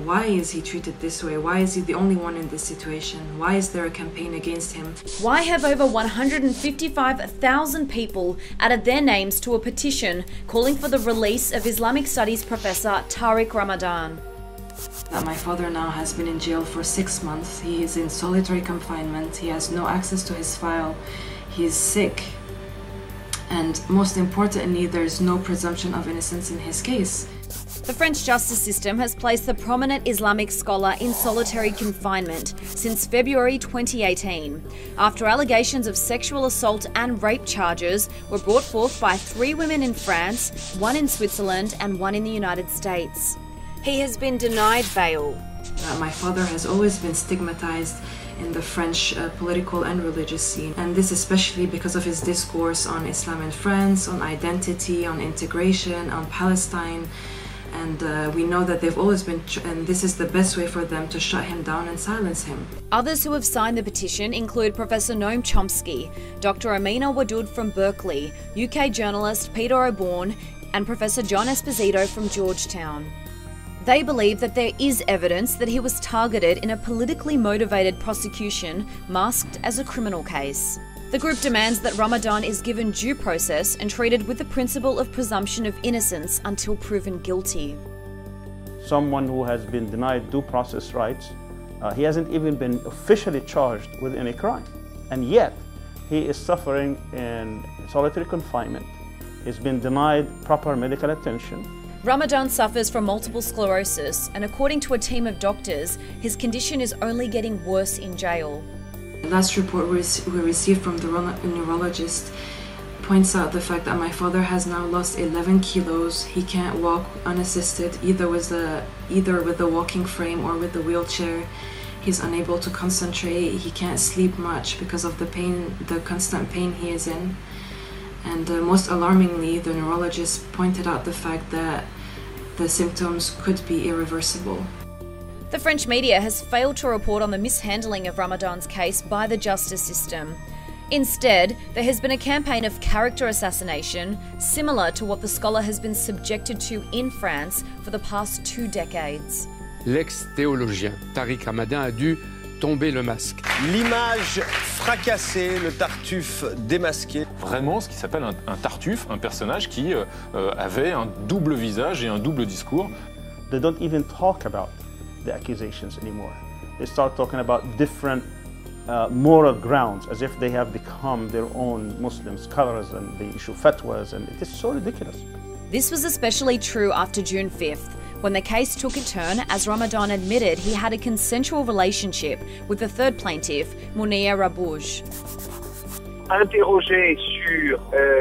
Why is he treated this way? Why is he the only one in this situation? Why is there a campaign against him? Why have over 155,000 people added their names to a petition calling for the release of Islamic Studies professor Tariq Ramadan? My father now has been in jail for 6 months. He is in solitary confinement. He has no access to his file. He is sick. And most importantly, there is no presumption of innocence in his case. The French justice system has placed the prominent Islamic scholar in solitary confinement since February 2018, after allegations of sexual assault and rape charges were brought forth by 3 women in France, 1 in Switzerland and 1 in the United States. He has been denied bail. My father has always been stigmatized in the French political and religious scene, and this especially because of his discourse on Islam in France, on identity, on integration, on Palestine. And we know that they've always been, and this is the best way for them to shut him down and silence him. Others who have signed the petition include Professor Noam Chomsky, Dr. Amina Wadud from Berkeley, UK journalist Peter O'Bourne, and Professor John Esposito from Georgetown. They believe that there is evidence that he was targeted in a politically motivated prosecution masked as a criminal case. The group demands that Ramadan is given due process and treated with the principle of presumption of innocence until proven guilty. Someone who has been denied due process rights, he hasn't even been officially charged with any crime, and yet he is suffering in solitary confinement. He's been denied proper medical attention. Ramadan suffers from multiple sclerosis, and according to a team of doctors, his condition is only getting worse in jail. The last report we received from the neurologist points out the fact that my father has now lost 11 kilos. He can't walk unassisted, either with the walking frame or with the wheelchair. He's unable to concentrate. He can't sleep much because of the pain, the constant pain he is in. And most alarmingly, the neurologist pointed out the fact that the symptoms could be irreversible. The French media has failed to report on the mishandling of Ramadan's case by the justice system. Instead, there has been a campaign of character assassination, similar to what the scholar has been subjected to in France for the past 2 decades. L'ex-théologien Tariq Ramadan a dû tomber le masque. L'image fracassée, le Tartuffe démasqué. Vraiment ce qui s'appelle un Tartuffe, un personnage qui avait un double visage et un double discours. They don't even talk about the accusations anymore. They start talking about different moral grounds, as if they have become their own Muslim scholars and they issue fatwas, and it is so ridiculous. This was especially true after June 5th, when the case took a turn as Ramadan admitted he had a consensual relationship with the third plaintiff, Mounia Rabouj. Interrogé sur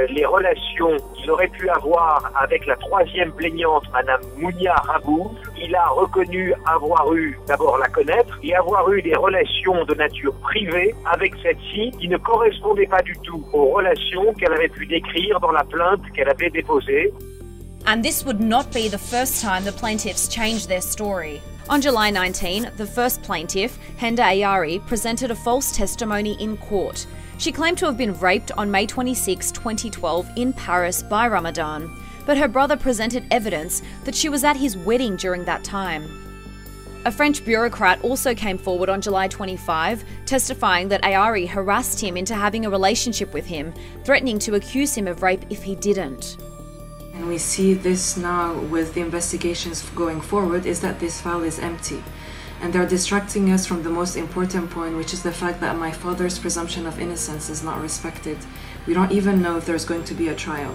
les relations qu'il aurait pu avoir avec la 3e plaignante, Madame Mounia Rabouj, il a reconnu avoir eu, d'abord la connaître, et avoir eu des relations de nature privée avec celle-ci qui ne correspondaient pas du tout aux relations qu'elle avait pu décrire dans la plainte qu'elle avait déposée. And this would not be the first time the plaintiffs changed their story. On July 19, the first plaintiff, Henda Ayari, presented a false testimony in court. She claimed to have been raped on May 26, 2012 in Paris by Ramadan, but her brother presented evidence that she was at his wedding during that time. A French bureaucrat also came forward on July 25, testifying that Ayari harassed him into having a relationship with him, threatening to accuse him of rape if he didn't. And we see this now with the investigations going forward, is that this file is empty. And they're distracting us from the most important point, which is the fact that my father's presumption of innocence is not respected. We don't even know if there's going to be a trial.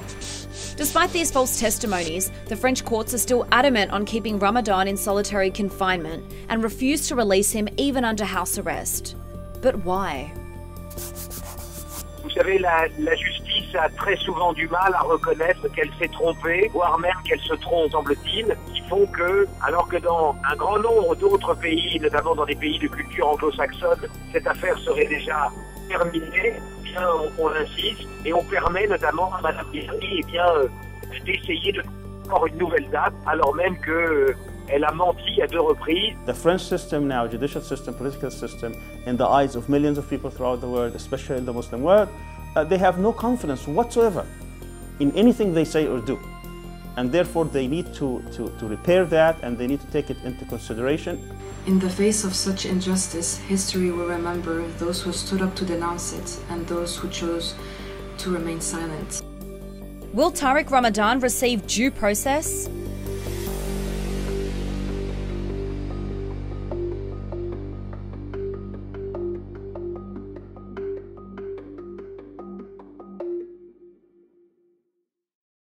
Despite these false testimonies, the French courts are still adamant on keeping Ramadan in solitary confinement and refuse to release him even under house arrest. But why? Vous savez, la justice a très souvent du mal à reconnaître qu'elle s'est trompée, voire même qu'elle se trompe, semble-t-il, qui font que, alors que dans un grand nombre d'autres pays, notamment dans des pays de culture anglo-saxonne, cette affaire serait déjà terminée, eh bien on insiste, et on permet notamment à Mme Ayari d'essayer de faire une nouvelle date, alors même que elle a menti à 2 reprises. The French system now, judicial system, political system, in the eyes of millions of people throughout the world, especially in the Muslim world, they have no confidence whatsoever in anything they say or do. and therefore they need to repair that, and they need to take it into consideration. In the face of such injustice, history will remember those who stood up to denounce it and those who chose to remain silent. Will Tariq Ramadan receive due process?